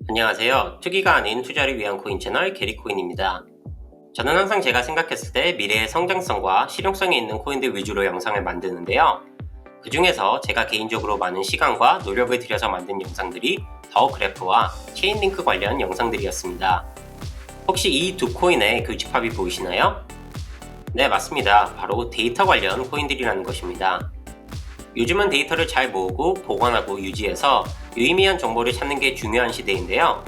안녕하세요. 투기가 아닌 투자를 위한 코인 채널 게리코인입니다. 저는 항상 제가 생각했을 때 미래의 성장성과 실용성이 있는 코인들 위주로 영상을 만드는데요. 그 중에서 제가 개인적으로 많은 시간과 노력을 들여서 만든 영상들이 더 그래프와 체인링크 관련 영상들이었습니다. 혹시 이 두 코인의 교집합이 보이시나요? 네, 맞습니다. 바로 데이터 관련 코인들이라는 것입니다. 요즘은 데이터를 잘 모으고 보관하고 유지해서 유의미한 정보를 찾는 게 중요한 시대인데요.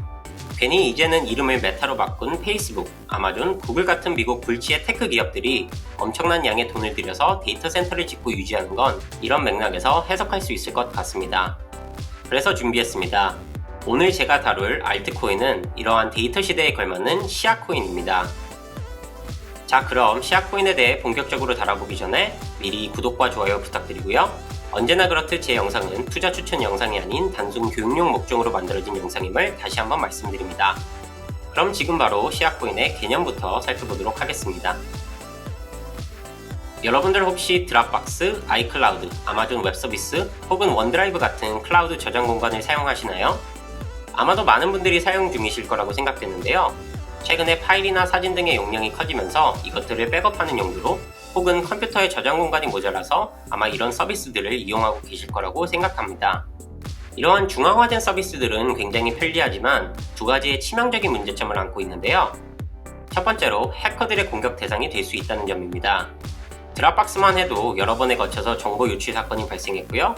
괜히 이제는 이름을 메타로 바꾼 페이스북, 아마존, 구글 같은 미국 불치의 테크 기업들이 엄청난 양의 돈을 들여서 데이터 센터를 짓고 유지하는 건 이런 맥락에서 해석할 수 있을 것 같습니다. 그래서 준비했습니다. 오늘 제가 다룰 알트코인은 이러한 데이터 시대에 걸맞는 시아코인입니다. 자, 그럼 시아코인에 대해 본격적으로 다뤄보기 전에 미리 구독과 좋아요 부탁드리고요. 언제나 그렇듯 제 영상은 투자 추천 영상이 아닌 단순 교육용 목적으로 만들어진 영상임을 다시 한번 말씀드립니다. 그럼 지금 바로 시아코인의 개념부터 살펴보도록 하겠습니다. 여러분들 혹시 드랍박스, 아이클라우드, 아마존 웹서비스 혹은 원드라이브 같은 클라우드 저장 공간을 사용하시나요? 아마도 많은 분들이 사용 중이실 거라고 생각되는데요. 최근에 파일이나 사진 등의 용량이 커지면서 이것들을 백업하는 용도로 혹은 컴퓨터의 저장 공간이 모자라서 아마 이런 서비스들을 이용하고 계실 거라고 생각합니다. 이러한 중앙화된 서비스들은 굉장히 편리하지만 두 가지의 치명적인 문제점을 안고 있는데요. 첫 번째로 해커들의 공격 대상이 될 수 있다는 점입니다. 드랍박스만 해도 여러 번에 거쳐서 정보 유출 사건이 발생했고요.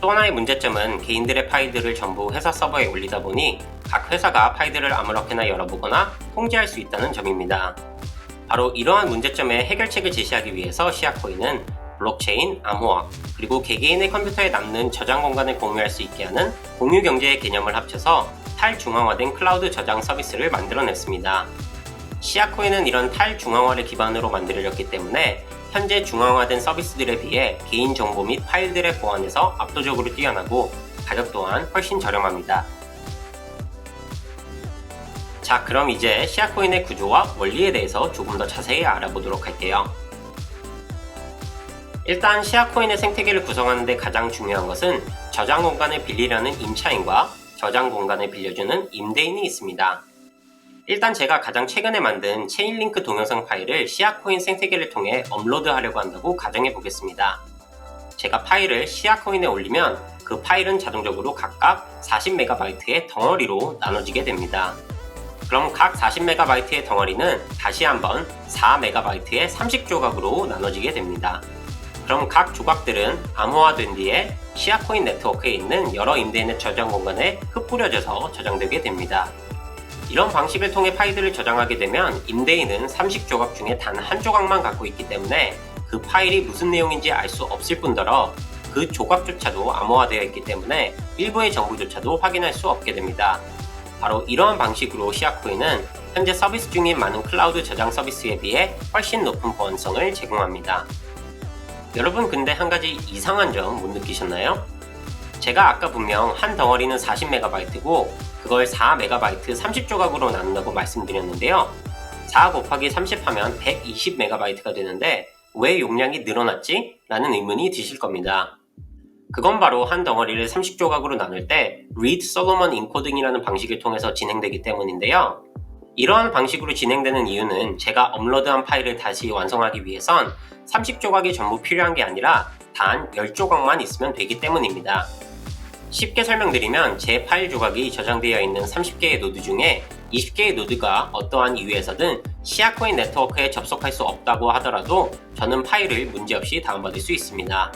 또 하나의 문제점은 개인들의 파일들을 전부 회사 서버에 올리다 보니 각 회사가 파일들을 아무렇게나 열어보거나 통제할 수 있다는 점입니다. 바로 이러한 문제점의 해결책을 제시하기 위해서 시아코인은 블록체인, 암호화, 그리고 개개인의 컴퓨터에 남는 저장 공간을 공유할 수 있게 하는 공유 경제의 개념을 합쳐서 탈중앙화된 클라우드 저장 서비스를 만들어냈습니다. 시아코인은 이런 탈중앙화를 기반으로 만들어졌기 때문에 현재 중앙화된 서비스들에 비해 개인정보 및 파일들의 보안에서 압도적으로 뛰어나고 가격 또한 훨씬 저렴합니다. 자, 그럼 이제 시아코인의 구조와 원리에 대해서 조금 더 자세히 알아보도록 할게요. 일단 시아코인의 생태계를 구성하는 데 가장 중요한 것은 저장 공간을 빌리려는 임차인과 저장 공간을 빌려주는 임대인이 있습니다. 일단 제가 가장 최근에 만든 체인링크 동영상 파일을 시아코인 생태계를 통해 업로드하려고 한다고 가정해 보겠습니다. 제가 파일을 시아코인에 올리면 그 파일은 자동적으로 각각 40MB의 덩어리로 나눠지게 됩니다. 그럼 각 40MB의 덩어리는 다시 한번 4MB의 30조각으로 나눠지게 됩니다. 그럼 각 조각들은 암호화된 뒤에 시아코인 네트워크에 있는 여러 임대인의 저장 공간에 흩뿌려져서 저장되게 됩니다. 이런 방식을 통해 파일들을 저장하게 되면 임대인은 30조각 중에 단 한 조각만 갖고 있기 때문에 그 파일이 무슨 내용인지 알 수 없을 뿐더러 그 조각조차도 암호화되어 있기 때문에 일부의 정보조차도 확인할 수 없게 됩니다. 바로 이러한 방식으로 시아코인은 현재 서비스 중인 많은 클라우드 저장 서비스에 비해 훨씬 높은 보안성을 제공합니다. 여러분, 근데 한 가지 이상한 점 못 느끼셨나요? 제가 아까 분명 한 덩어리는 40MB고 그걸 4MB 30조각으로 나눈다고 말씀드렸는데요. 4 곱하기 30 하면 120MB가 되는데 왜 용량이 늘어났지? 라는 의문이 드실 겁니다. 그건 바로 한 덩어리를 30조각으로 나눌 때 Reed Solomon Encoding이라는 방식을 통해서 진행되기 때문인데요. 이러한 방식으로 진행되는 이유는 제가 업로드한 파일을 다시 완성하기 위해선 30조각이 전부 필요한 게 아니라 단 10조각만 있으면 되기 때문입니다. 쉽게 설명드리면 제 파일 조각이 저장되어 있는 30개의 노드 중에 20개의 노드가 어떠한 이유에서든 시아코인 네트워크에 접속할 수 없다고 하더라도 저는 파일을 문제없이 다운받을 수 있습니다.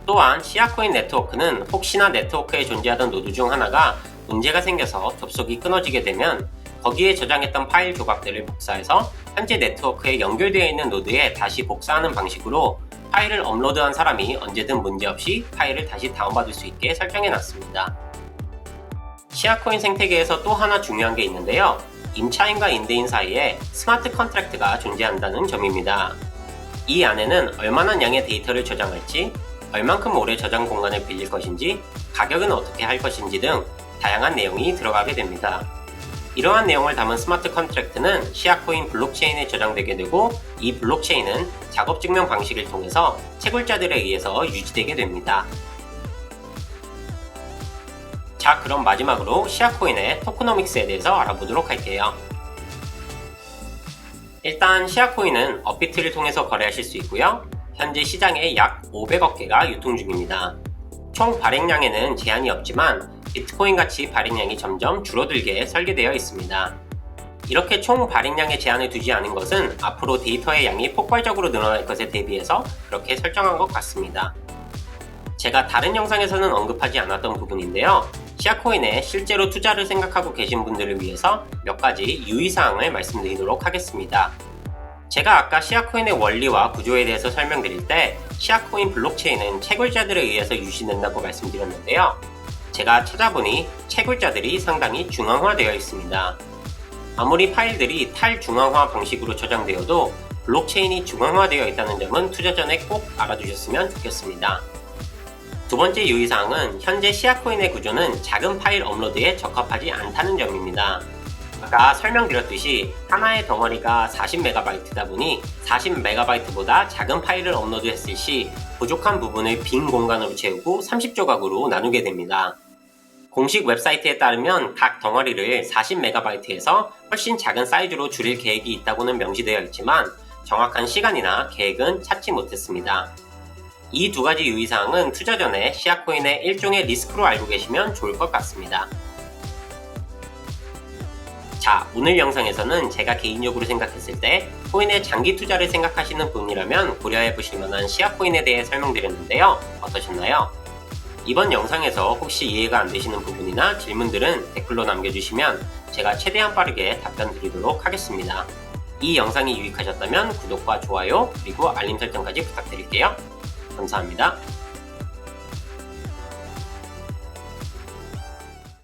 또한 시아코인 네트워크는 혹시나 네트워크에 존재하던 노드 중 하나가 문제가 생겨서 접속이 끊어지게 되면 거기에 저장했던 파일 조각들을 복사해서 현재 네트워크에 연결되어 있는 노드에 다시 복사하는 방식으로 파일을 업로드한 사람이 언제든 문제없이 파일을 다시 다운받을 수 있게 설정해놨습니다. 시아코인 생태계에서 또 하나 중요한 게 있는데요. 임차인과 임대인 사이에 스마트 컨트랙트가 존재한다는 점입니다. 이 안에는 얼마나 양의 데이터를 저장할지, 얼만큼 오래 저장 공간을 빌릴 것인지, 가격은 어떻게 할 것인지 등 다양한 내용이 들어가게 됩니다. 이러한 내용을 담은 스마트 컨트랙트는 시아코인 블록체인에 저장되게 되고 이 블록체인은 작업 증명 방식을 통해서 채굴자들에 의해서 유지되게 됩니다. 자, 그럼 마지막으로 시아코인의 토크노믹스에 대해서 알아보도록 할게요. 일단 시아코인은 업비트를 통해서 거래하실 수 있고요. 현재 시장에 약 500억 개가 유통 중입니다. 총 발행량에는 제한이 없지만 비트코인 같이 발행량이 점점 줄어들게 설계되어 있습니다. 이렇게 총 발행량에 제한을 두지 않은 것은 앞으로 데이터의 양이 폭발적으로 늘어날 것에 대비해서 그렇게 설정한 것 같습니다. 제가 다른 영상에서는 언급하지 않았던 부분인데요. 시아코인에 실제로 투자를 생각하고 계신 분들을 위해서 몇 가지 유의사항을 말씀드리도록 하겠습니다. 제가 아까 시아코인의 원리와 구조에 대해서 설명드릴 때 시아코인 블록체인은 채굴자들에 의해서 유지된다고 말씀드렸는데요. 제가 찾아보니 채굴자들이 상당히 중앙화되어 있습니다. 아무리 파일들이 탈중앙화 방식으로 저장되어도 블록체인이 중앙화되어 있다는 점은 투자 전에 꼭 알아두셨으면 좋겠습니다. 두 번째 유의사항은 현재 시아코인의 구조는 작은 파일 업로드에 적합하지 않다는 점입니다. 아까 설명드렸듯이 하나의 덩어리가 40MB다 보니 40MB보다 작은 파일을 업로드했을 시 부족한 부분을 빈 공간으로 채우고 30조각으로 나누게 됩니다. 공식 웹사이트에 따르면 각 덩어리를 40MB에서 훨씬 작은 사이즈로 줄일 계획이 있다고는 명시되어 있지만 정확한 시간이나 계획은 찾지 못했습니다. 이 두 가지 유의사항은 투자 전에 시아코인의 일종의 리스크로 알고 계시면 좋을 것 같습니다. 자, 오늘 영상에서는 제가 개인적으로 생각했을 때 코인의 장기 투자를 생각하시는 분이라면 고려해 보실 만한 시아코인에 대해 설명드렸는데요. 어떠셨나요? 이번 영상에서 혹시 이해가 안 되시는 부분이나 질문들은 댓글로 남겨주시면 제가 최대한 빠르게 답변 드리도록 하겠습니다. 이 영상이 유익하셨다면 구독과 좋아요 그리고 알림 설정까지 부탁드릴게요. 감사합니다.